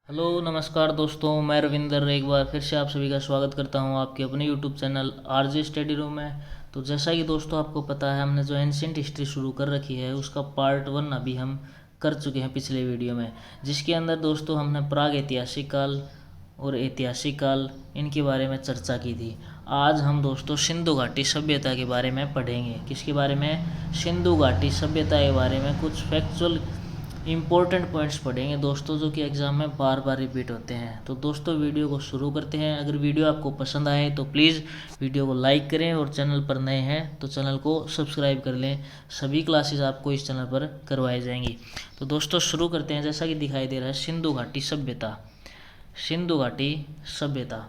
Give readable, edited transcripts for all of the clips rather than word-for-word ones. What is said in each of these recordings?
Hello नमस्कार दोस्तों, मैं रविंदर एक बार फिर से आप सभी का स्वागत करता हूं आपके अपने YouTube channel RJ study room में। तो जैसा कि दोस्तों आपको पता है, हमने जो एंशिएंट हिस्ट्री शुरू कर रखी है उसका पार्ट 1 अभी हम कर चुके हैं पिछले वीडियो में, जिसके अंदर दोस्तों हमने प्राग ऐतिहासिक काल और ऐतिहासिक काल इनके बारे में चर्चा की थी। आज हम दोस्तों सिंधु घाटी सभ्यता के बारे में पढ़ेंगे। किसके बारे में? सिंधु घाटी सभ्यता के बारे में कुछ फैक्चुअल इम्पोर्टेंट पॉइंट्स पढ़ेंगे दोस्तों, जो कि एग्ज़ाम में बार बार रिपीट होते हैं। तो दोस्तों वीडियो को शुरू करते हैं। अगर वीडियो आपको पसंद आए तो प्लीज़ वीडियो को लाइक करें और चैनल पर नए हैं तो चैनल को सब्सक्राइब कर लें। सभी क्लासेस आपको इस चैनल पर करवाई जाएंगी। तो दोस्तों शुरू करते हैं। जैसा कि दिखाई दे रहा है, सिंधु घाटी सभ्यता। सिंधु घाटी सभ्यता,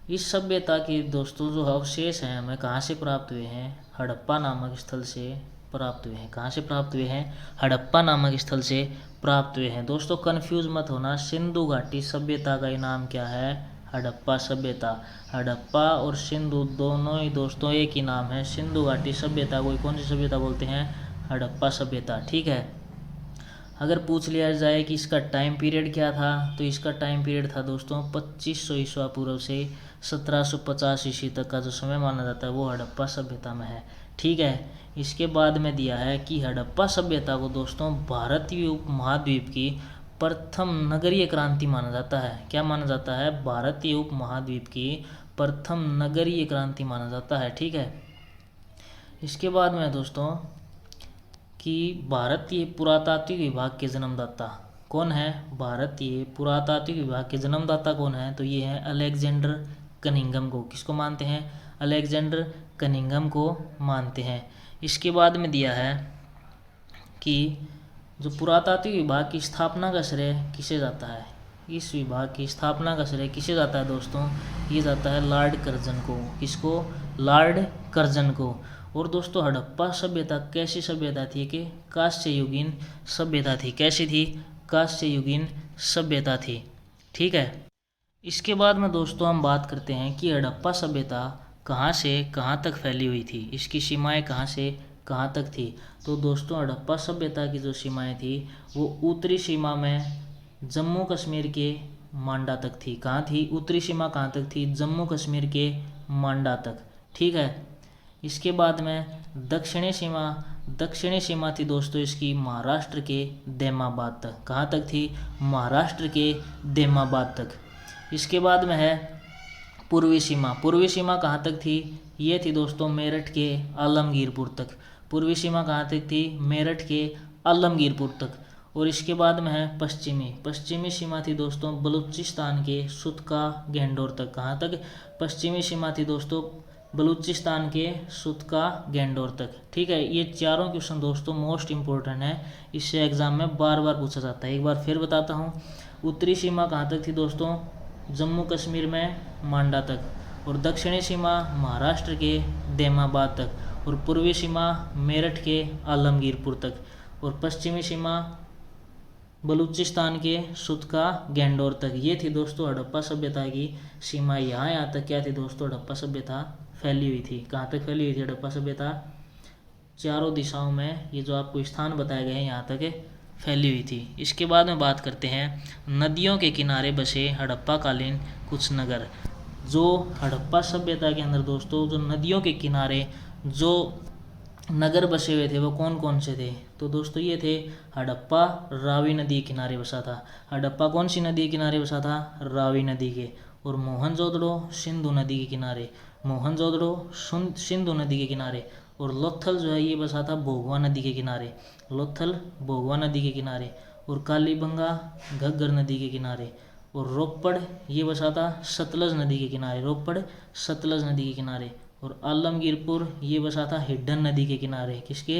इस सभ्यता के दोस्तों जो अवशेष हैं हमें कहाँ से प्राप्त हुए हैं? हड़प्पा नामक स्थल से प्राप्त हुए हैं। कहाँ से प्राप्त हुए हैं? हड़प्पा नामक स्थल से प्राप्त हुए हैं। दोस्तों कंफ्यूज मत होना, सिंधु घाटी सभ्यता का नाम क्या है? हड़प्पा सभ्यता। हड़प्पा और सिंधु दोनों ही दोस्तों एक ही नाम है। सिंधु घाटी सभ्यता को कौन सी सभ्यता बोलते हैं? हड़प्पा सभ्यता। ठीक है। अगर पूछ लिया जाए कि इसका टाइम पीरियड क्या था, तो इसका टाइम पीरियड था दोस्तों 2500 ईस्वा पूर्व से 1750 ईस्वी तक का जो समय माना जाता है वो हड़प्पा सभ्यता में है। ठीक है। इसके बाद में दिया है कि हड़प्पा सभ्यता को दोस्तों भारतीय उपमहाद्वीप की प्रथम नगरीय क्रांति माना जाता है। क्या माना जाता है? भारतीय उपमहाद्वीप की प्रथम नगरीय क्रांति माना जाता है। ठीक है। इसके बाद में दोस्तों कि भारतीय पुरातात्विक विभाग के जन्मदाता कौन है? भारतीय पुरातात्विक विभाग के जन्मदाता कौन है? तो ये है अलेक्जेंडर कनिंघम को। किसको मानते हैं? अलेक्जेंडर कनिंघम को मानते हैं। इसके बाद में दिया है कि जो पुरातात्विक विभाग की स्थापना का श्रेय किसे जाता है? इस विभाग की स्थापना का श्रेय किसे जाता है दोस्तों? ये जाता है लॉर्ड कर्जन को। किसको? लॉर्ड कर्जन को। और दोस्तों हड़प्पा सभ्यता कैसी सभ्यता थी? कि कांस्य युगीन सभ्यता थी। कैसी थी? कांस्य युगीन सभ्यता थी। ठीक है। इसके बाद में दोस्तों हम बात करते हैं कि हड़प्पा सभ्यता कहाँ से कहाँ तक फैली हुई थी। इसकी सीमाएं कहाँ से कहाँ तक थी? तो दोस्तों हड़प्पा सभ्यता की जो सीमाएं थी वो उत्तरी सीमा में जम्मू कश्मीर के मांडा तक थी। कहाँ थी? उत्तरी सीमा कहाँ तक थी? जम्मू कश्मीर के मांडा तक। ठीक है। इसके बाद में दक्षिणी सीमा थी दोस्तों इसकी महाराष्ट्र के देमाबाद तक। कहाँ तक थी? महाराष्ट्र के देमाबाद तक। इसके बाद में है पूर्वी सीमा। पूर्वी सीमा कहाँ तक थी? ये थी दोस्तों मेरठ के आलमगीरपुर तक। पूर्वी सीमा कहाँ तक थी? मेरठ के आलमगीरपुर तक। और इसके बाद में है पश्चिमी सीमा थी दोस्तों बलूचिस्तान के सुतका गैंडोर तक। कहाँ तक? पश्चिमी सीमा थी दोस्तों बलूचिस्तान के सुतका गैंडोर तक। ठीक है। ये चारों क्वेश्चन दोस्तों मोस्ट इंपॉर्टेंट है, इससे एग्जाम में बार बार पूछा जाता है। एक बार फिर बताता हूँ। उत्तरी सीमा कहाँ तक थी दोस्तों? जम्मू कश्मीर में मांडा तक। और दक्षिणी सीमा महाराष्ट्र के देमाबाद तक। और पूर्वी सीमा मेरठ के आलमगीरपुर तक। और पश्चिमी सीमा बलूचिस्तान के सुतका गैंडोर तक। ये थी दोस्तों हड़प्पा सभ्यता की सीमा। यहाँ तक क्या थी दोस्तों? हड़प्पा सभ्यता फैली हुई थी। कहाँ तक फैली हुई थी हड़प्पा सभ्यता? चारों दिशाओं में ये जो आपको स्थान बताए गए हैं यहाँ तक फैली हुई थी। इसके बाद में बात करते हैं नदियों के किनारे बसे हड़प्पा कालीन कुछ नगर। जो हड़प्पा सभ्यता के अंदर दोस्तों जो नदियों के किनारे जो नगर बसे हुए थे वो कौन कौन से थे? तो दोस्तों ये थे हड़प्पा रावी नदी के किनारे बसा था। हड़प्पा कौन सी नदी के किनारे बसा था? रावी नदी के। और मोहनजोदड़ो सिंधु नदी के किनारे। मोहनजोदड़ो सिंधु नदी के किनारे। और लोथल जो है ये बसा था भोगवा नदी के किनारे। लोथल भोगवा नदी के किनारे। और कालीबंगा घग्गर नदी के किनारे। और रोपड़ ये बसा था सतलज नदी के किनारे। रोपड़ सतलज नदी के किनारे। और आलमगीरपुर ये बसा था हिड्डन नदी के किनारे। किसके?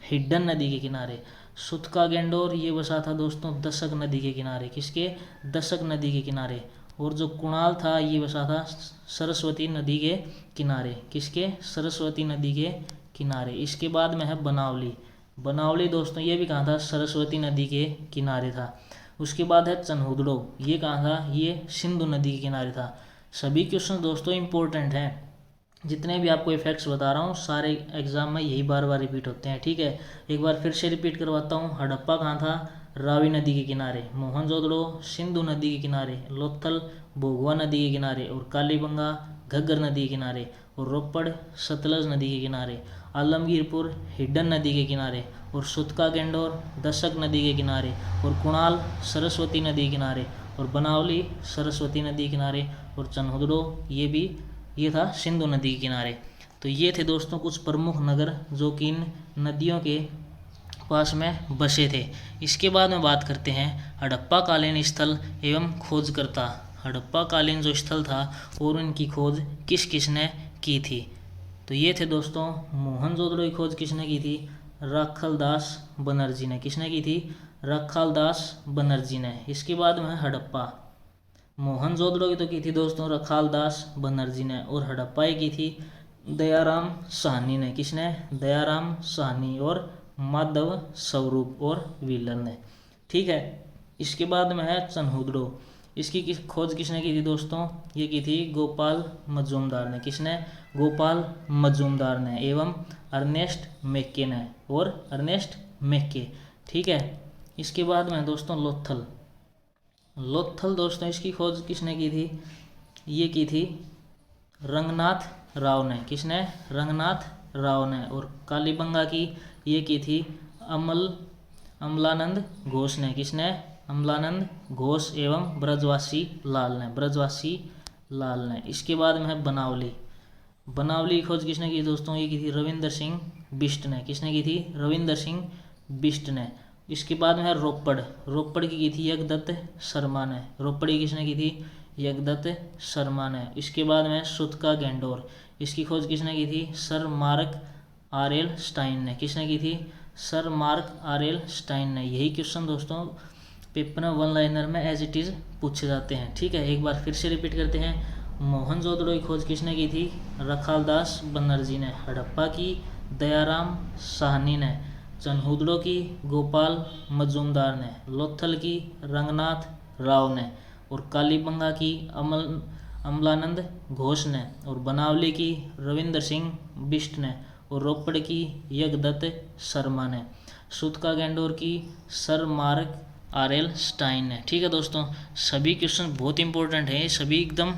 हिड्डन नदी के किनारे। सुतका गैंडोर ये बसा था दोस्तों दशक नदी के किनारे। किसके? दशक नदी के किनारे। और जो कुणाल था ये बसा था सरस्वती नदी के किनारे। किसके? सरस्वती नदी के किनारे। इसके बाद में है बनावली। बनावली दोस्तों ये भी कहाँ था? सरस्वती नदी के किनारे था। उसके बाद है चन्हुदड़ो, ये कहाँ था? ये सिंधु नदी के किनारे था। सभी क्वेश्चन दोस्तों इंपॉर्टेंट हैं। जितने भी आपको इफेक्ट्स बता रहा हूँ सारे एग्जाम में यही बार बार रिपीट होते हैं। ठीक है। एक बार फिर से रिपीट करवाता हूँ। हड़प्पा कहाँ था? रावी नदी के किनारे, मोहनजोदड़ो सिंधु नदी के किनारे, लोथल भोगवा नदी के किनारे और कालीबंगा घग्गर नदी के किनारे और रोपड़ सतलज नदी के किनारे, आलमगीरपुर हिडन नदी के किनारे और सुतका गेंडोर दशक नदी के किनारे और कुणाल सरस्वती नदी के किनारे और बनावली सरस्वती नदी के किनारे और चन्हुदड़ो ये था सिंधु नदी के किनारे। तो ये थे दोस्तों कुछ प्रमुख नगर जो कि इन नदियों के पास में बसे थे। इसके बाद में बात करते हैं हड़प्पा कालीन स्थल एवं खोजकर्ता। हड़प्पा कालीन जो स्थल था और उनकी खोज किस किसने की थी, तो ये थे दोस्तों मोहनजोदड़ो की खोज किसने की थी, राखालदास बनर्जी ने। किसने की थी, राखालदास बनर्जी ने। इसके बाद में हड़प्पा, मोहनजोदड़ो की तो की थी दोस्तों राखालदास बनर्जी ने और हड़प्पा की थी दयाराम साहनी ने। किसने, दयाराम साहनी और माधव स्वरूप और व्हीलर ने। ठीक है, इसके बाद में है चन्हुदड़ो। इसकी खोज किसने की थी दोस्तों, ये की थी गोपाल मजूमदार ने। किसने, गोपाल मजूमदार ने एवं अर्नेस्ट मैक्के ने और अर्नेस्ट मैक्के। ठीक है, इसके बाद में दोस्तों लोथल। लोथल दोस्तों इसकी खोज किसने की थी, ये की थी रंगनाथ राव ने। किसने, रंगनाथ राव ने। और कालीबंगा की ये की थी अमलानंद घोष ने। किसने, अमलानंद घोष एवं ब्रजवासी लाल ने, ब्रजवासी लाल ने। इसके बाद में है बनावली। बनावली की खोज किसने की दोस्तों, ये की थी रविंदर सिंह बिष्ट ने। किसने की थी, रविंदर सिंह बिष्ट ने। इसके बाद में है रोपड़। रोपड़ की थी यज्ञदत्त शर्मा ने। रोपड़ की किसने की थी, यज्ञदत्त शर्मा ने। इसके बाद में सुतका गेंडोर। इसकी खोज किसने की थी, सर मार्क आर.एल. स्टाइन ने। किसने की थी, सर मार्क आर.एल. स्टाइन ने। यही क्वेश्चन दोस्तों पेपर में वन लाइनर में एज इट इज़ पूछे जाते हैं। ठीक है, एक बार फिर से रिपीट करते हैं। मोहनजोदड़ो की खोज किसने की थी, राखालदास बनर्जी ने। हड़प्पा की दयाराम साहनी ने। चन्हुदड़ो की गोपाल मजूमदार ने। लोथल की रंगनाथ राव ने और कालीबंगा की अमलानंद घोष ने और बनावली की रविंदर सिंह बिष्ट ने और रोपड़ की यज्ञदत्त शर्मा ने। सुतका गेंडोर की सर मार्क आर.एल. स्टाइन ने। ठीक है दोस्तों, सभी क्वेश्चन बहुत इंपॉर्टेंट हैं, सभी एकदम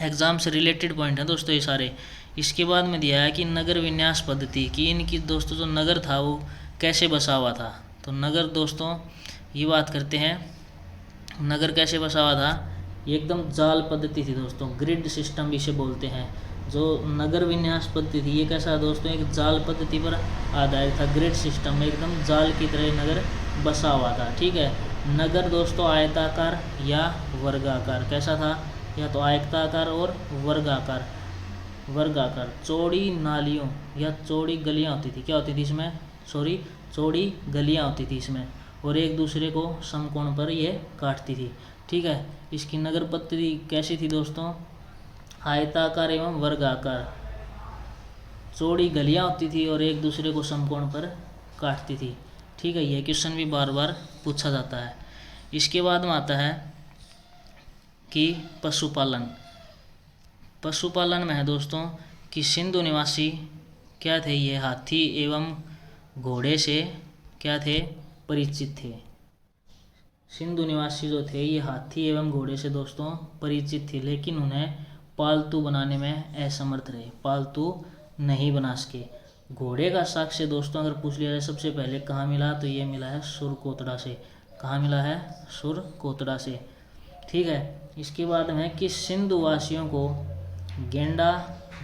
एग्जाम से रिलेटेड पॉइंट हैं दोस्तों ये सारे। इसके बाद में दिया है कि नगर विन्यास पद्धति की इनकी दोस्तों जो नगर था वो कैसे बसा हुआ था। तो नगर दोस्तों ये बात करते हैं, नगर कैसे बसा हुआ था, ये एकदम जाल पद्धति थी दोस्तों, ग्रिड सिस्टम भी इसे बोलते हैं। जो नगर विन्यास पद्धति थी ये कैसा दोस्तों, एक जाल पद्धति पर आधारित था, ग्रिड सिस्टम में एकदम जाल की तरह नगर बसा हुआ था। ठीक है, नगर दोस्तों आयताकार या वर्गाकार, कैसा था, या तो आयताकार और वर्गाकार। वर्गाकार चौड़ी नालियों या चौड़ी गलियां होती थी, क्या होती थी इसमें, चौड़ी गलियां होती थी इसमें और एक दूसरे को समकोण पर ये काटती थी। ठीक है, इसकी नगर पद्धति कैसी थी दोस्तों, आयताकार एवं वर्गाकार, चौड़ी गलियां होती थी और एक दूसरे को समकोण पर काटती थी। ठीक है, यह क्वेश्चन भी बार बार पूछा जाता है। इसके बाद में आता है कि पशुपालन। पशुपालन में है दोस्तों कि सिंधु निवासी क्या थे, ये हाथी एवं घोड़े से क्या थे, परिचित थे। सिंधु निवासी जो थे ये हाथी एवं घोड़े से दोस्तों परिचित थे, लेकिन उन्हें पालतू बनाने में असमर्थ रहे, पालतू नहीं बना सके। घोड़े का साक्ष्य दोस्तों अगर पूछ लिया जाए सबसे पहले कहाँ मिला, तो ये मिला है सुरकोतड़ा से। कहाँ मिला है, सुरकोतड़ा से। ठीक है, इसके बाद में कि सिंधु वासियों को गेंडा,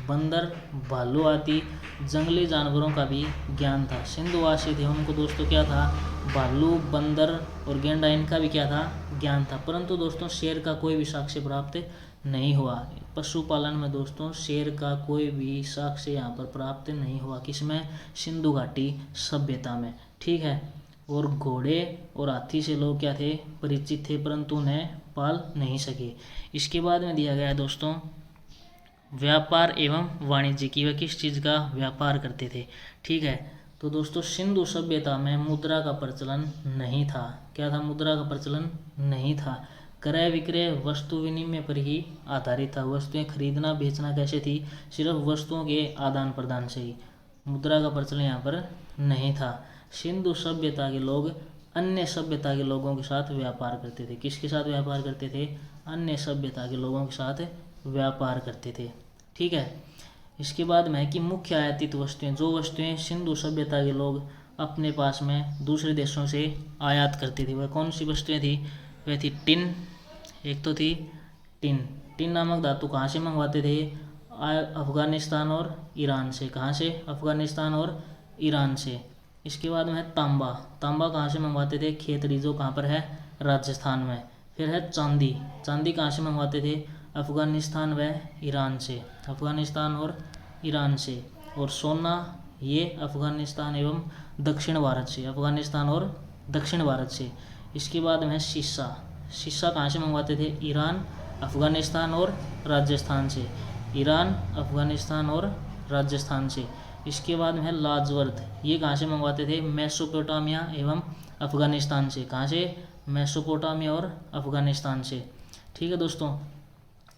बंदर, भालू आदि जंगली जानवरों का भी ज्ञान था। सिंधु वासी थे उनको दोस्तों क्या था, भालू, बंदर और गेंडा इनका भी क्या था, ज्ञान था। परंतु दोस्तों शेर का कोई भी साक्ष्य प्राप्त नहीं हुआ। पशुपालन में दोस्तों शेर का कोई भी साक्ष्य यहाँ पर प्राप्त नहीं हुआ, किसमें, सिंधु घाटी सभ्यता में। ठीक है, और घोड़े और हाथी से लोग क्या थे, परिचित थे, परंतु उन्हें पाल नहीं सके। इसके बाद में दिया गया है दोस्तों व्यापार एवं वाणिज्य की, वह किस चीज़ का व्यापार करते थे। ठीक है, तो दोस्तों सिंधु सभ्यता में मुद्रा का प्रचलन नहीं था। क्या था, मुद्रा का प्रचलन नहीं था। क्रय विक्रय वस्तु विनिमय पर ही आधारित था। वस्तुएं खरीदना बेचना कैसे थी, सिर्फ वस्तुओं के आदान प्रदान से ही, मुद्रा का प्रचलन यहाँ पर नहीं था। सिंधु सभ्यता के लोग अन्य सभ्यता के लोगों के साथ व्यापार करते थे। किसके साथ व्यापार करते थे? अन्य सभ्यता के लोगों के साथ व्यापार करते थे। ठीक है। इसके बाद में है कि मुख्य आयातित वस्तुएं, जो वस्तुएं सिंधु सभ्यता के लोग अपने पास में दूसरे देशों से आयात करते थे, वह कौन सी वस्तुएं थी? वह थी टिन। एक तो थी टिन। टिन नामक धातु कहाँ से मंगवाते थे? अफगानिस्तान और ईरान से। कहाँ से? अफगानिस्तान और ईरान से। इसके बाद में है तांबा। तांबा कहाँ से मंगवाते थे? खेतड़ी, जो कहाँ पर है? राजस्थान में। फिर है चांदी। चांदी कहाँ से मंगवाते थे? अफगानिस्तान व ईरान से। अफगानिस्तान और ईरान से। और सोना, ये अफगानिस्तान एवं दक्षिण भारत से। अफगानिस्तान और दक्षिण भारत से। इसके बाद में है शीशा। शीशा कहाँ से मंगवाते थे? ईरान, अफगानिस्तान और राजस्थान से। ईरान, अफगानिस्तान और राजस्थान से। इसके बाद में है लाजवर्द। ये कहाँ से मंगवाते थे? मेसोपोटामिया एवं अफगानिस्तान से। कहाँ से? मेसोपोटामिया और अफगानिस्तान से। ठीक है दोस्तों,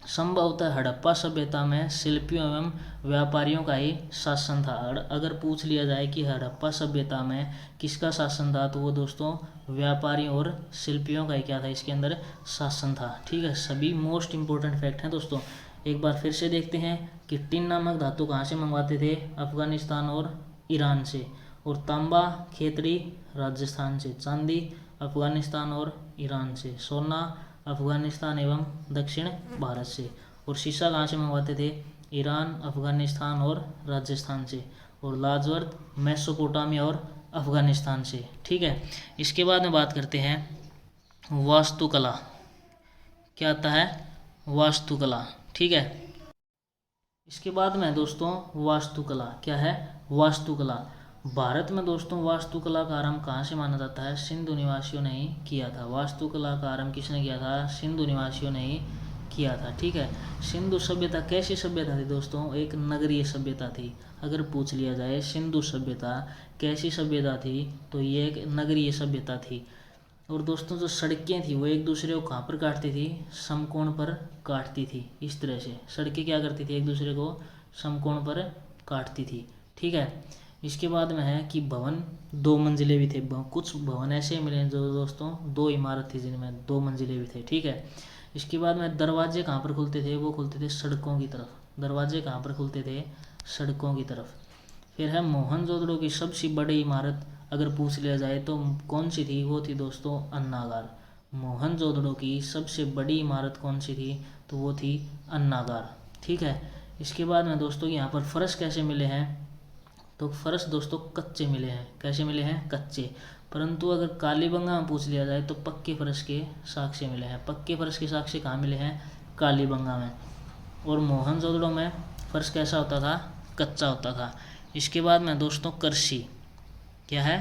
संभवतः हड़प्पा सभ्यता में शिल्पियों एवं व्यापारियों का ही शासन था। अगर पूछ लिया जाए कि हड़प्पा सभ्यता में किसका शासन था, तो वो दोस्तों व्यापारियों और शिल्पियों का ही क्या था? इसके अंदर शासन था। ठीक है, सभी मोस्ट इंपॉर्टेंट फैक्ट हैं दोस्तों। एक बार फिर से देखते हैं कि टिन नामक धातु कहाँ से मंगवाते थे? अफगानिस्तान और ईरान से। और तांबा, खेतड़ी, राजस्थान से। चांदी, अफगानिस्तान और ईरान से। सोना, अफगानिस्तान एवं दक्षिण भारत से। और शीशा कहाँ से मंगवाते थे? ईरान, अफगानिस्तान और राजस्थान से। और लाजवर्द मेसोपोटामिया और अफगानिस्तान से। ठीक है, इसके बाद में बात करते हैं वास्तुकला। क्या आता है? वास्तुकला। ठीक है, इसके बाद में दोस्तों वास्तुकला क्या है? वास्तुकला। भारत में दोस्तों वास्तुकला का आरंभ कहाँ से माना जाता है? सिंधु निवासियों ने ही किया था। वास्तुकला का आरंभ किसने किया था? सिंधु निवासियों ने ही किया था। ठीक है, सिंधु सभ्यता कैसी सभ्यता थी दोस्तों? एक नगरीय सभ्यता थी। अगर पूछ लिया जाए सिंधु सभ्यता कैसी सभ्यता थी, तो ये एक नगरीय सभ्यता थी। और दोस्तों जो सड़कें थी वो एक दूसरे को कहाँ पर काटती थी? समकोण पर काटती थी। इस तरह से सड़कें क्या करती थी? एक दूसरे को समकोण पर काटती थी। ठीक है, इसके बाद में है कि भवन 2 मंजिले भी थे। कुछ भवन ऐसे मिले जो दोस्तों 2 इमारत थी जिनमें 2 मंजिले भी थे। ठीक है, इसके बाद में दरवाजे कहाँ पर खुलते थे? वो खुलते थे सड़कों की तरफ। दरवाजे कहाँ पर खुलते थे? सड़कों की तरफ। फिर है मोहनजोदड़ो की सबसे बड़ी इमारत अगर पूछ लिया जाए तो कौन सी थी? वो थी दोस्तों अन्नागार। मोहनजोदड़ो की सबसे बड़ी इमारत कौन सी थी? तो वो थी अन्नागार। ठीक है, इसके बाद में दोस्तों यहाँ पर फर्श कैसे मिले हैं? तो फर्श दोस्तों कच्चे मिले हैं। कैसे मिले हैं? कच्चे। परंतु अगर कालीबंगा में पूछ लिया जाए तो पक्के फर्श के साक्ष्य मिले हैं। पक्के फर्श के साक्ष्य कहाँ मिले हैं? कालीबंगा में। और मोहनजोदड़ो में फर्श कैसा होता था? कच्चा होता था। इसके बाद में दोस्तों कृषि क्या है?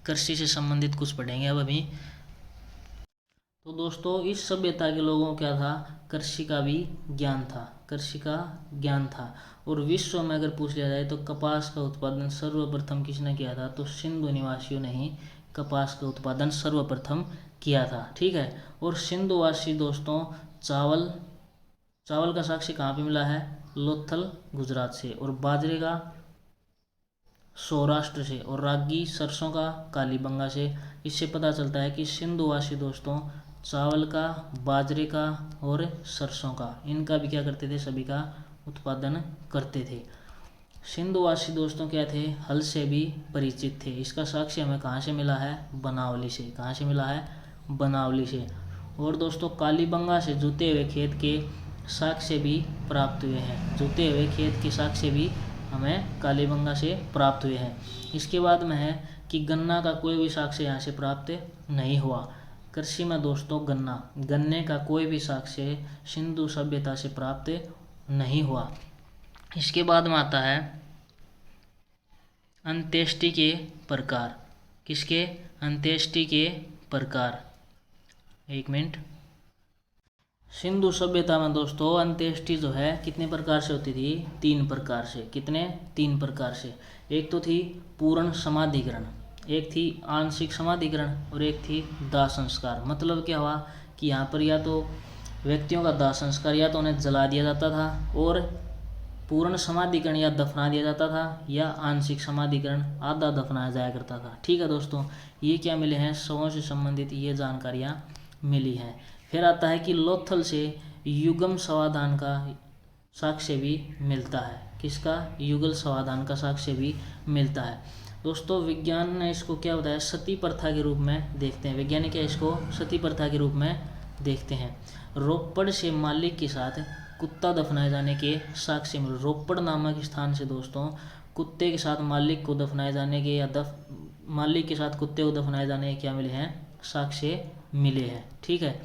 कृषि से संबंधित कुछ पढ़ेंगे अब अभी। तो दोस्तों इस सभ्यता के लोगों को क्या था? कृषि का भी ज्ञान था। कृषि का ज्ञान था। और विश्व में अगर पूछ लिया जाए तो कपास का उत्पादन सर्वप्रथम किसने किया था? तो सिंधु निवासियों ने ही कपास का उत्पादन सर्वप्रथम किया था। ठीक है, और सिंधुवासी दोस्तों चावल का साक्ष्य कहाँ पे मिला है? लोथल गुजरात से। और बाजरे का सौराष्ट्र से। और रागी सरसों का कालीबंगा से। इससे पता चलता है कि सिंधुवासी दोस्तों चावल का, बाजरे का और सरसों का, इनका भी क्या करते थे? सभी का उत्पादन करते थे। सिंधुवासी दोस्तों क्या थे? हल से भी परिचित थे। इसका साक्ष्य हमें कहाँ से मिला है? बनावली से। कहाँ से मिला है? बनावली से। और दोस्तों कालीबंगा से जुते हुए खेत के साक्ष्य भी प्राप्त हुए हैं। जुते हुए खेत के साक्ष्य भी हमें कालीबंगा से प्राप्त हुए हैं। इसके बाद में है कि गन्ना का कोई भी साक्ष्य यहाँ से प्राप्त नहीं हुआ। कृषि में दोस्तों गन्ने का कोई भी साक्ष्य सिंधु सभ्यता से प्राप्त नहीं हुआ। इसके बाद में आता है अंत्येष्टि के प्रकार। किसके? अंत्येष्टि के प्रकार। एक मिनट। सिंधु सभ्यता में दोस्तों अंत्येष्टि जो है कितने प्रकार से होती थी? 3 प्रकार से। कितने? 3 प्रकार से। एक तो थी पूर्ण समाधिकरण, एक थी आंशिक समाधिकरण और एक थी दाह संस्कार। मतलब क्या हुआ कि यहाँ पर या तो व्यक्तियों का दाह संस्कार या तो उन्हें जला दिया जाता था और पूर्ण समाधिकरण या दफना दिया जाता था, या आंशिक समाधिकरण आधा दफनाया जाया करता था। ठीक है दोस्तों, ये क्या मिले हैं, शवों से संबंधित ये जानकारियाँ मिली हैं। फिर आता है कि लोथल से युग्म समाधान का साक्ष्य भी मिलता है। किसका, युगल समाधान का साक्ष्य भी मिलता है। दोस्तों विज्ञान ने इसको क्या बताया, सती प्रथा के रूप में देखते हैं। वैज्ञानिक क्या इसको सती प्रथा के रूप में देखते हैं। रोपड़ से मालिक के साथ कुत्ता दफनाए जाने के साक्ष्य मिले। रोपड़ नामक स्थान से दोस्तों कुत्ते के साथ मालिक को दफनाए जाने के या मालिक के साथ कुत्ते को दफनाए जाने के क्या मिले हैं, साक्ष्य मिले हैं। ठीक है,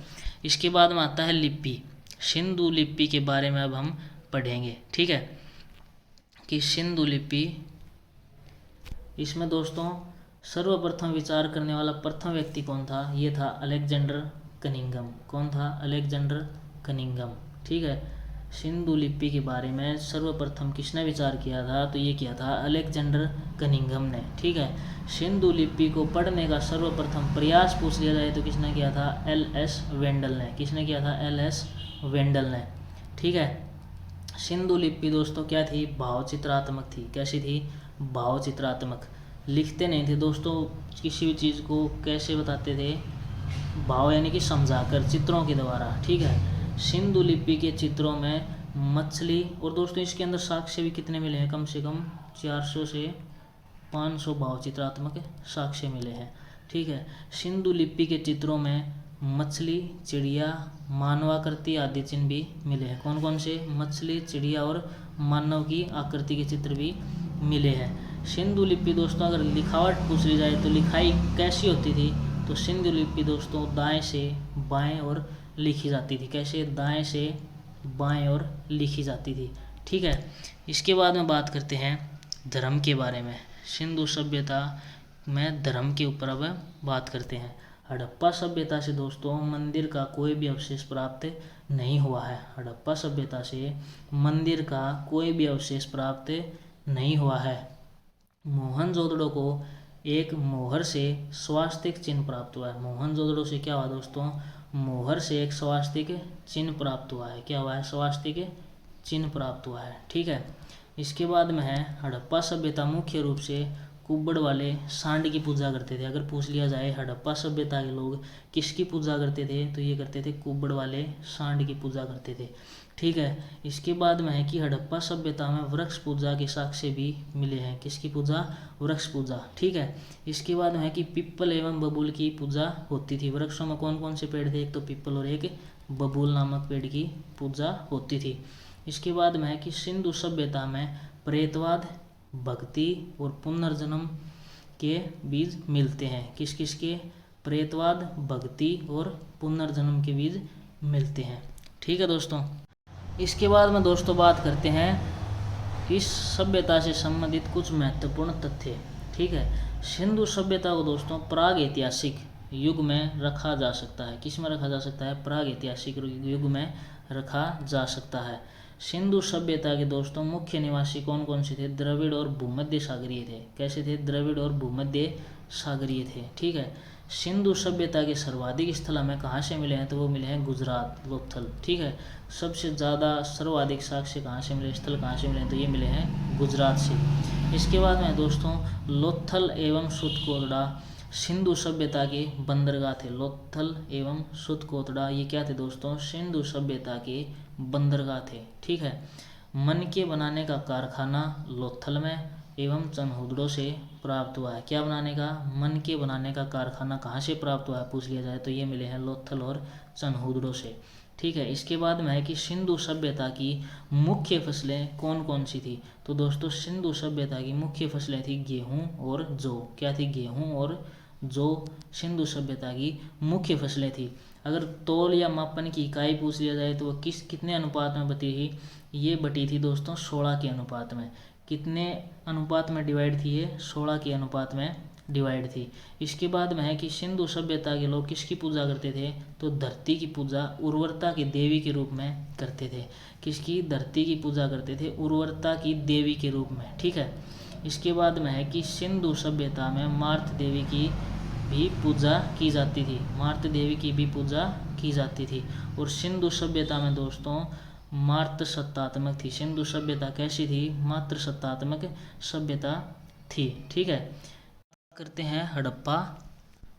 इसके बाद में आता है लिपि। सिंधु लिपि के बारे में अब हम पढ़ेंगे। ठीक है, कि सिंधु लिपि, इसमें दोस्तों सर्वप्रथम विचार करने वाला प्रथम व्यक्ति कौन था, ये था अलेक्जेंडर कनिंघम। कौन था, अलेक्जेंडर कनिंघम। ठीक है, सिंधु लिपि के बारे में सर्वप्रथम किसने विचार किया था, तो ये किया था अलेक्जेंडर कनिंघम ने। ठीक है, सिंधु लिपि को पढ़ने का सर्वप्रथम प्रयास पूछ लिया जाए तो किसने किया था, एल.एस. वेंडल ने। किसने किया था, एल.एस. वेंडल ने। ठीक है, सिंधु लिपि दोस्तों क्या थी, भावचित्रात्मक थी। कैसी थी, भावचित्रात्मक। लिखते नहीं थे दोस्तों, किसी भी चीज़ को कैसे बताते थे, भाव यानी कि समझाकर, चित्रों के द्वारा। ठीक है, सिंधु लिपि के चित्रों में मछली, और दोस्तों इसके अंदर साक्ष्य भी कितने मिले हैं, कम से कम 400 से 500 भावचित्रात्मक साक्ष्य मिले हैं। ठीक है, सिंधु लिपि के चित्रों में मछली, चिड़िया, मानवाकृति आदि चिन्ह भी मिले हैं। कौन कौन से, मछली, चिड़िया और मानव की आकृति के चित्र भी मिले हैं। सिंधु लिपि दोस्तों अगर लिखावट पूछ ली जाए तो लिखाई कैसी होती थी, तो सिंधु लिपि दोस्तों दाएं से बाएं और लिखी जाती थी। कैसे, दाएं से बाएं और लिखी जाती थी। ठीक है, इसके बाद में बात करते हैं धर्म के बारे में। सिंधु सभ्यता में धर्म के ऊपर अब बात करते हैं। हड़प्पा सभ्यता से दोस्तों मंदिर का कोई भी अवशेष प्राप्त नहीं हुआ है। हड़प्पा सभ्यता से मंदिर का कोई भी अवशेष प्राप्त नहीं हुआ है। मोहनजोदड़ो को एक मोहर से स्वास्तिक चिन्ह प्राप्त हुआ है। मोहनजोदड़ो से क्या हुआ दोस्तों, मोहर से एक स्वास्तिक चिन्ह प्राप्त हुआ है। क्या हुआ है, स्वास्तिक चिन्ह प्राप्त हुआ है। ठीक है, इसके बाद में है हड़प्पा सभ्यता मुख्य रूप से कुब्बड़ वाले सांड की पूजा करते थे। अगर पूछ लिया जाए हड़प्पा सभ्यता के लोग किसकी पूजा करते थे, तो ये करते थे कुब्बड़ वाले सांड की पूजा करते थे। ठीक है, इसके बाद में है कि हड़प्पा सभ्यता में वृक्ष पूजा के साक्ष्य भी मिले हैं। किसकी पूजा, वृक्ष पूजा। ठीक है, इसके बाद में है कि पिप्पल एवं बबूल की पूजा होती थी। वृक्षों में कौन कौन से पेड़ थे, एक तो पिप्पल और एक बबूल नामक पेड़ की पूजा होती थी। इसके बाद में है कि सिंधु सभ्यता में प्रेतवाद, भक्ति और पुनर्जन्म के बीज मिलते हैं। किस किस के, प्रेतवाद, भक्ति और पुनर्जन्म के बीज मिलते हैं। ठीक है दोस्तों, इसके बाद में दोस्तों बात करते हैं इस सभ्यता से संबंधित कुछ महत्वपूर्ण तथ्य। ठीक है, सिंधु सभ्यता को दोस्तों प्राग ऐतिहासिक युग में रखा जा सकता है। किस में रखा जा सकता है, प्राग ऐतिहासिक युग में रखा जा सकता है। सिंधु सभ्यता के दोस्तों मुख्य निवासी कौन कौन से थे, द्रविड़ और भूमध्य सागरीय थे। कैसे थे, द्रविड़ और भूमध्य सागरीय थे। ठीक है, सिंधु सभ्यता के सर्वाधिक स्थल हमें कहाँ से मिले हैं, तो वो मिले हैं गुजरात, लोथल। ठीक है, सबसे ज़्यादा सर्वाधिक साक्ष्य कहाँ से मिले, स्थल कहाँ से मिले हैं, तो ये मिले हैं गुजरात से। इसके बाद में दोस्तों लोथल एवं सुतकोतड़ा सिंधु सभ्यता के बंदरगाह थे। लोथल एवं सुतकोतड़ा ये क्या थे दोस्तों, सिंधु सभ्यता के बंदरगाह थे। ठीक है, मनके बनाने का कारखाना लोथल में एवं चनहुदड़ो से प्राप्त हुआ है। क्या बनाने का, मनके बनाने का कारखाना कहाँ से प्राप्त हुआ है पूछ लिया जाए तो ये मिले हैं लोथल और चनहुदड़ो से। ठीक है, इसके बाद में है कि सिंधु सभ्यता की मुख्य फसलें कौन कौन सी थी, तो दोस्तों सिंधु सभ्यता की मुख्य फसलें थी गेहूं और जौ। क्या थी, गेहूं और जौ सिंधु सभ्यता की मुख्य फसलें थी। अगर तौल या मापन की इकाई पूछ लिया जाए तो वो कितने अनुपात में बटी थी, ये बटी थी दोस्तों 16 के अनुपात में। कितने अनुपात में डिवाइड थी ये, 16 के अनुपात में डिवाइड थी। इसके बाद में है कि सिंधु सभ्यता के लोग किसकी पूजा करते थे, तो धरती की पूजा उर्वरता की देवी के रूप में करते थे। किसकी, धरती की पूजा करते थे उर्वरता की देवी के रूप में। ठीक है, इसके बाद में है कि सिंधु सभ्यता में मार्त देवी की भी पूजा की जाती थी। मार्त देवी की भी पूजा की जाती थी। और सिंधु सभ्यता में दोस्तों मात्र सत्तात्मक थी। सिंधु सभ्यता कैसी थी? मात्र सत्तात्मक सभ्यता थी। ठीक है, करते हैं हड़प्पा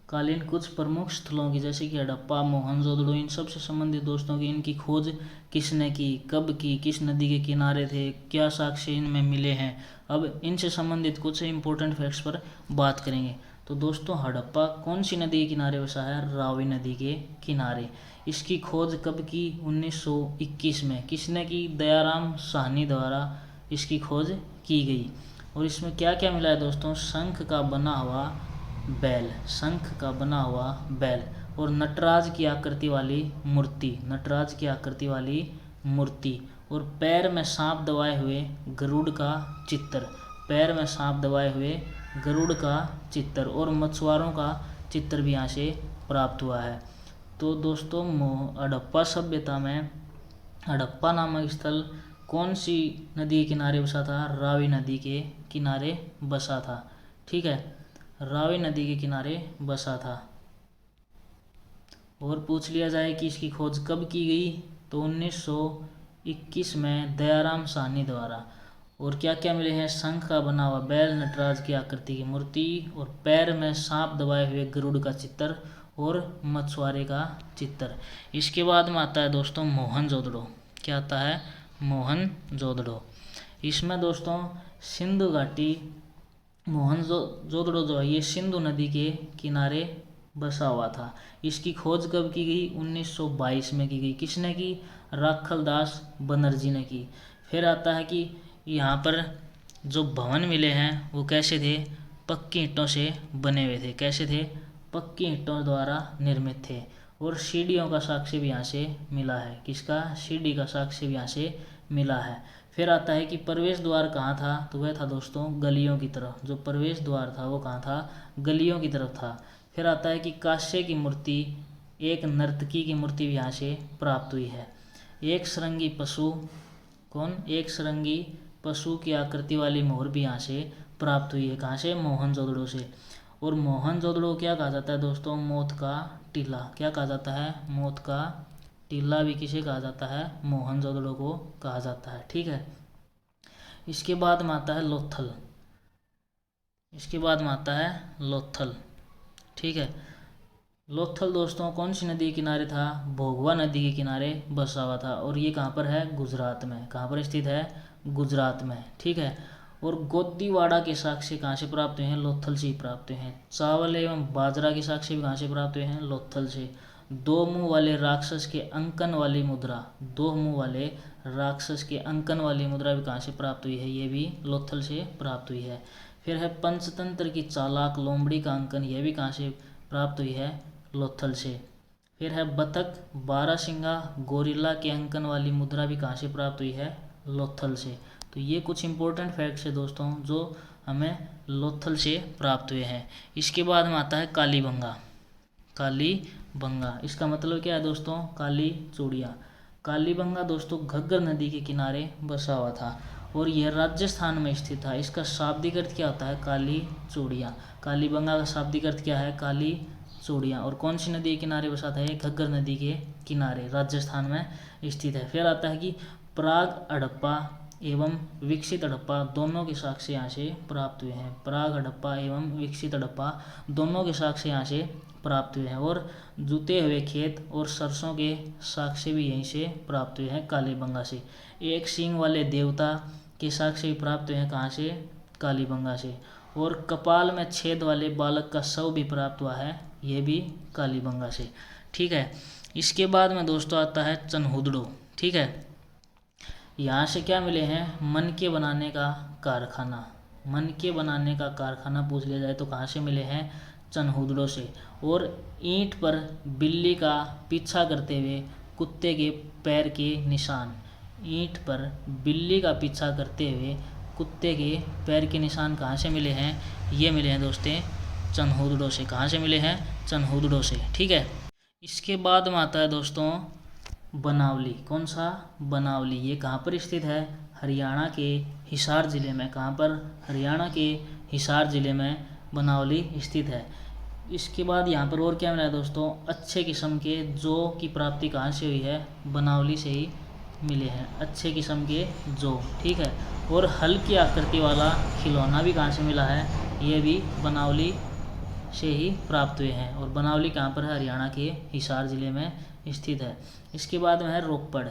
कालीन कुछ प्रमुख स्थलों की, जैसे कि हड़प्पा, मोहनजोदड़ो, इन सब से संबंधित दोस्तों की इनकी खोज किसने की, कब की, किस नदी के किनारे थे, क्या साक्ष्य इनमें मिले हैं। अब इनसे संबंधित कुछ इंपॉर्टेंट फैक्ट्स पर बात करेंगे। तो दोस्तों हड़प्पा कौन सी नदी के किनारे बसा है? रावी नदी के किनारे। इसकी खोज कब की? 1921 में। किसने की? दयाराम साहनी द्वारा इसकी खोज की गई। और इसमें क्या क्या मिला है दोस्तों? शंख का बना हुआ बैल, शंख का बना हुआ बैल, और नटराज की आकृति वाली मूर्ति, नटराज की आकृति वाली मूर्ति, और पैर में सांप दबाए हुए गरुड़ का चित्र, पैर में सांप दबाए हुए गरुड़ का चित्र, और मछुआरों का चित्र भी यहाँ से प्राप्त हुआ है। तो दोस्तों हड़प्पा सभ्यता में हड़प्पा नामक स्थल कौन सी नदी के किनारे बसा था? रावी नदी के किनारे बसा था। ठीक है, रावी नदी के किनारे बसा था। और पूछ लिया जाए कि इसकी खोज कब की गई? तो 1921 में दयाराम साहनी द्वारा। और क्या क्या मिले हैं? शंख का बना हुआ बैल, नटराज की आकृति की मूर्ति, और पैर में सांप दबाए हुए गरुड़ का चित्र, और मछुआरे का चित्र। इसके बाद में आता है दोस्तों मोहनजोदड़ो। क्या आता है? मोहनजोदड़ो। इसमें दोस्तों सिंधु घाटी, मोहनजोदड़ो जो है ये सिंधु नदी के किनारे बसा हुआ था। इसकी खोज कब की गई? 1922 में की गई। किसने की? राखलदास बनर्जी ने की। फिर आता है कि यहाँ पर जो भवन मिले हैं वो कैसे थे? पक्की ईंटों से बने हुए थे। कैसे थे? पक्की ईंटों द्वारा निर्मित थे। और सीढ़ियों का साक्ष्य भी यहाँ से मिला है। किसका? सीढ़ी का साक्ष्य भी यहाँ से मिला है। फिर आता है कि प्रवेश द्वार कहाँ था? तो वह था दोस्तों गलियों की तरफ। जो प्रवेश द्वार था वो कहाँ था? गलियों की तरफ था। फिर आता है कि कांस्य की मूर्ति, एक नर्तकी की मूर्ति भी यहाँ से प्राप्त हुई है। एक सरंगी पशु, कौन? एक सरंगी पशु की आकृति वाली मोहर भी यहाँ से प्राप्त हुई है। कहाँ से? मोहनजोदड़ो से। और मोहनजोदड़ो क्या कहा जाता है दोस्तों? मौत का टीला। क्या कहा जाता है? मौत का टीला भी किसे कहा जाता है? मोहनजोदड़ो को कहा जाता है। ठीक है, इसके बाद में आता है लोथल। इसके बाद में आता है लोथल। ठीक है, लोथल दोस्तों कौन सी नदी के किनारे था? भोगवा नदी के किनारे बसा हुआ था। और ये कहाँ पर है? गुजरात में। कहाँ पर स्थित है? गुजरात में। ठीक है, और गोदीवाड़ा के साक्ष्य कहाँ से प्राप्त हुए हैं? लोथल से ही प्राप्त हुए हैं। चावल एवं बाजरा के साक्ष्य भी कहाँ से प्राप्त हुए हैं? लोथल से। दो मुंह वाले राक्षस के अंकन वाली मुद्रा, दो मुंह वाले राक्षस के अंकन वाली मुद्रा भी कहाँ से प्राप्त हुई है? ये भी लोथल से प्राप्त हुई है। फिर है पंचतंत्र की चालाक लोमड़ी का अंकन, यह भी कहाँ से प्राप्त हुई है? लोथल से। फिर है बतख बारहसिंगा गोरिल्ला के अंकन वाली मुद्रा भी कहाँ से प्राप्त हुई है? लोथल से। तो ये कुछ इंपॉर्टेंट फैक्ट्स है दोस्तों जो हमें लोथल से प्राप्त हुए हैं। इसके बाद में आता है कालीबंगा। कालीबंगा इसका मतलब क्या है दोस्तों? काली चूड़ियाँ। कालीबंगा दोस्तों घग्गर नदी के किनारे बसा हुआ था और यह राजस्थान में स्थित था। इसका शाब्दिक अर्थ क्या होता है? काली चूड़ियाँ। कालीबंगा का शाब्दिक अर्थ क्या है? काली चूड़ियाँ। और कौन सी नदी के किनारे बसा था? ये घग्गर नदी के किनारे राजस्थान में स्थित है। फिर आता है कि प्राग हड़प्पा एवं विकसित हड़प्पा दोनों के साक्ष्य यहाँ से प्राप्त हुए हैं। प्राग हड़प्पा एवं विकसित हड़प्पा दोनों के साक्ष्य यहाँ से प्राप्त हुए हैं। और जुते हुए खेत और सरसों के साक्ष्य भी यहीं से प्राप्त हुए हैं, कालीबंगा से। एक सींग वाले देवता के साक्ष्य भी प्राप्त हुए हैं, कहाँ से? कालीबंगा से। और कपाल में छेद वाले बालक का शव भी प्राप्त हुआ है, ये भी कालीबंगा से। ठीक है, इसके बाद में दोस्तों आता है चनहुदड़ो। ठीक है, यहाँ से क्या मिले हैं? मन के बनाने का कारखाना। मन के बनाने का कारखाना पूछ लिया जाए तो कहाँ से मिले हैं? चनहुदड़ो से। और ईंट पर बिल्ली का पीछा करते हुए कुत्ते के पैर के निशान, ईंट पर बिल्ली का पीछा करते हुए कुत्ते के पैर के निशान कहाँ से मिले हैं? ये मिले हैं दोस्तों चनहुदड़ो से। कहाँ से मिले हैं? चनहुदड़ो से। ठीक है, इसके बाद में आता है दोस्तों बनावली। कौन सा? बनावली। ये कहाँ पर स्थित है? हरियाणा के हिसार ज़िले में। कहाँ पर? हरियाणा के हिसार ज़िले में बनावली स्थित है। इसके बाद यहाँ पर और क्या मिला है दोस्तों? अच्छे किस्म के जौ की प्राप्ति कहाँ से हुई है? बनावली से ही मिले हैं, अच्छे किस्म के जौ, ठीक है। और हल्की आकृति वाला खिलौना भी कहाँ से मिला है, ये भी बनावली से ही प्राप्त हुए हैं। और बनावली कहाँ पर है, हरियाणा के हिसार ज़िले में स्थित है। इसके बाद में है रोपड़।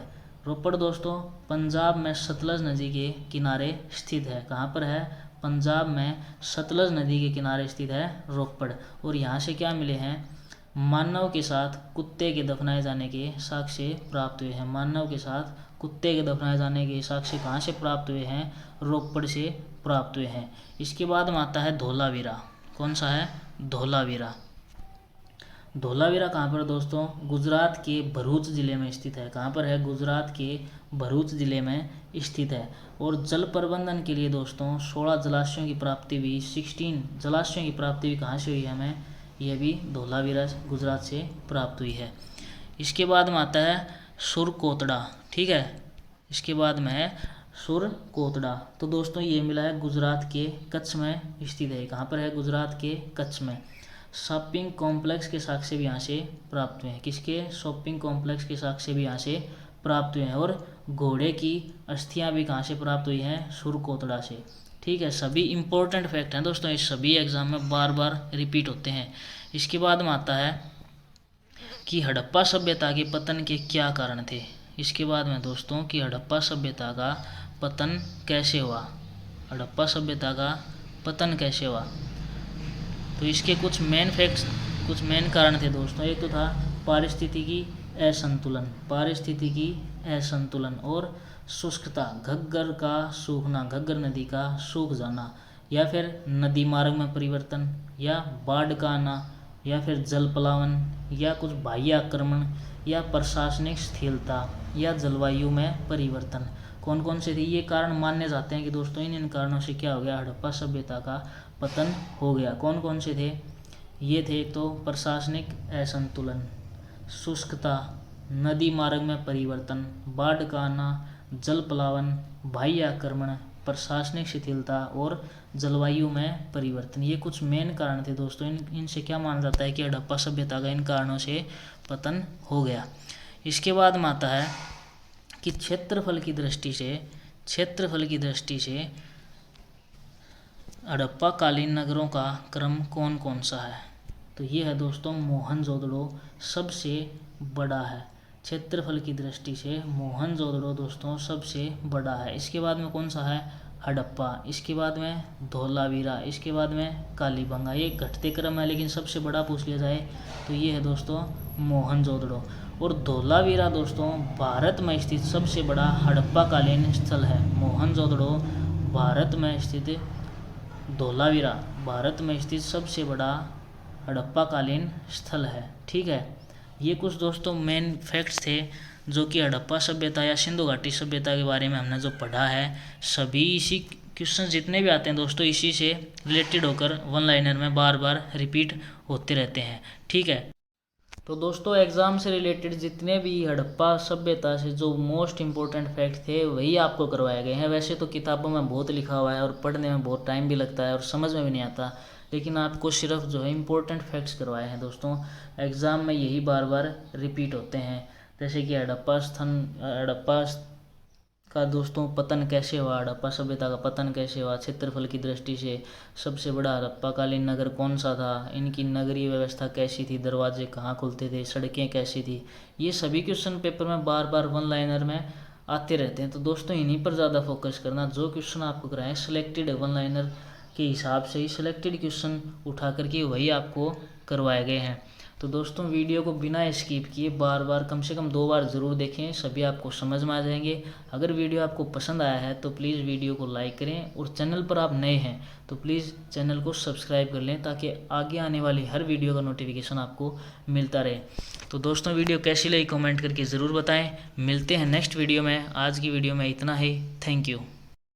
रोपड़ दोस्तों पंजाब में सतलज नदी के किनारे स्थित है। कहाँ पर है, पंजाब में सतलज नदी के किनारे स्थित है रोपड़। और यहाँ से क्या मिले हैं, मानव के साथ कुत्ते के दफनाए जाने के साक्ष्य प्राप्त हुए हैं। मानव के साथ कुत्ते के दफनाए जाने के साक्ष्य कहाँ से प्राप्त हुए हैं, रोपड़ से प्राप्त हुए हैं। इसके बाद में आता है धोलावीरा। कौन सा है, धोलावीरा। धोलावीरा कहाँ पर दोस्तों, गुजरात के भरूच ज़िले में स्थित है। कहाँ पर है, गुजरात के भरूच ज़िले में स्थित है। और जल प्रबंधन के लिए दोस्तों 16 जलाशयों की प्राप्ति भी 16 जलाशयों की प्राप्ति भी कहाँ से हुई है हमें, यह भी धोलावीरा गुजरात से प्राप्त हुई है। इसके बाद में आता है सुरकोतड़ा, ठीक है। इसके बाद में है सुरकोतड़ा। तो दोस्तों ये मिला है गुजरात के कच्छ में स्थित है। कहाँ पर है, गुजरात के कच्छ में। शॉपिंग कॉम्प्लेक्स के साक्ष्य भी यहाँ से प्राप्त हुए हैं। किसके, शॉपिंग कॉम्प्लेक्स के साक्ष्य भी यहाँ से प्राप्त हुए हैं। और घोड़े की अस्थियाँ भी कहाँ से प्राप्त हुई हैं, सुरकोतड़ा से, ठीक है। सभी इंपॉर्टेंट फैक्ट हैं दोस्तों, ये सभी एग्जाम में बार बार रिपीट होते हैं। इसके बाद में आता है कि हड़प्पा सभ्यता के पतन के क्या कारण थे। इसके बाद में दोस्तों कि हड़प्पा सभ्यता का पतन कैसे हुआ, हड़प्पा सभ्यता का पतन कैसे हुआ। तो इसके कुछ मेन फैक्ट्स, कुछ मेन कारण थे दोस्तों। एक तो था पारिस्थितिकी असंतुलन, पारिस्थितिकी असंतुलन और शुष्कता, घग्गर का सूखना, घग्गर नदी का सूख जाना, या फिर नदी मार्ग में परिवर्तन, या बाढ़ का आना, या फिर जल प्लावन, या कुछ बाह्य आक्रमण, या प्रशासनिक स्थिरता, या जलवायु में परिवर्तन। कौन कौन से थे ये कारण माने जाते हैं कि दोस्तों इन कारणों से क्या हो गया, हड़प्पा सभ्यता का पतन हो गया। कौन कौन से थे, ये थे, एक तो प्रशासनिक असंतुलन, शुष्कता, नदी मार्ग में परिवर्तन, बाढ़ का आना, जल प्लावन, बाह्य आक्रमण, प्रशासनिक शिथिलता और जलवायु में परिवर्तन। ये कुछ मेन कारण थे दोस्तों। इनसे क्या माना जाता है कि हड़प्पा सभ्यता का इन कारणों से पतन हो गया। इसके बाद में आता है कि क्षेत्रफल की दृष्टि से हड़प्पा कालीन नगरों का क्रम कौन कौन सा है। तो ये है दोस्तों मोहनजोदड़ो सबसे बड़ा है। क्षेत्रफल की दृष्टि से मोहनजोदड़ो दोस्तों सबसे बड़ा है। इसके बाद में कौन सा है, हड़प्पा। इसके बाद में धोलावीरा। इसके बाद में कालीबंगा। ये घटते क्रम है, लेकिन सबसे बड़ा पूछ लिया जाए तो ये है दोस्तों मोहनजोदड़ो। और धोलावीरा दोस्तों भारत में स्थित सबसे बड़ा हड़प्पा कालीन स्थल है। मोहनजोदड़ो भारत में स्थित, धोलावीरा भारत में स्थित सबसे बड़ा हड़प्पा कालीन स्थल है, ठीक है। ये कुछ दोस्तों मेन फैक्ट्स थे जो कि हड़प्पा सभ्यता या सिंधु घाटी सभ्यता के बारे में हमने जो पढ़ा है। सभी इसी क्वेश्चन जितने भी आते हैं दोस्तों इसी से रिलेटेड होकर वन लाइनर में बार बार रिपीट होते रहते हैं, ठीक है। तो दोस्तों एग्ज़ाम से रिलेटेड जितने भी हड़प्पा सभ्यता से जो मोस्ट इम्पोर्टेंट फैक्ट थे वही आपको करवाए गए हैं। वैसे तो किताबों में बहुत लिखा हुआ है और पढ़ने में बहुत टाइम भी लगता है और समझ में भी नहीं आता, लेकिन आपको सिर्फ जो है इम्पोर्टेंट फैक्ट्स करवाए हैं दोस्तों। एग्ज़ाम में यही बार बार रिपीट होते हैं, जैसे कि हड़प्पा का दोस्तों पतन कैसे हुआ, हड़प्पा सभ्यता का पतन कैसे हुआ, क्षेत्रफल की दृष्टि से सबसे बड़ा हड़प्पाकालीन नगर कौन सा था, इनकी नगरीय व्यवस्था कैसी थी, दरवाजे कहाँ खुलते थे, सड़कें कैसी थी। ये सभी क्वेश्चन पेपर में बार बार वन लाइनर में आते रहते हैं। तो दोस्तों इन्हीं पर ज़्यादा फोकस करना। जो क्वेश्चन आपको कराएं सिलेक्टेड वन लाइनर के हिसाब से ही सिलेक्टेड क्वेश्चन उठा करके वही आपको करवाए गए हैं। तो दोस्तों वीडियो को बिना स्किप किए बार बार कम से कम 2 बार ज़रूर देखें, सभी आपको समझ में आ जाएंगे। अगर वीडियो आपको पसंद आया है तो प्लीज़ वीडियो को लाइक करें और चैनल पर आप नए हैं तो प्लीज़ चैनल को सब्सक्राइब कर लें ताकि आगे आने वाली हर वीडियो का नोटिफिकेशन आपको मिलता रहे। तो दोस्तों वीडियो कैसी लगी कमेंट करके ज़रूर बताएँ। मिलते हैं नेक्स्ट वीडियो में। आज की वीडियो में इतना ही। Thank you.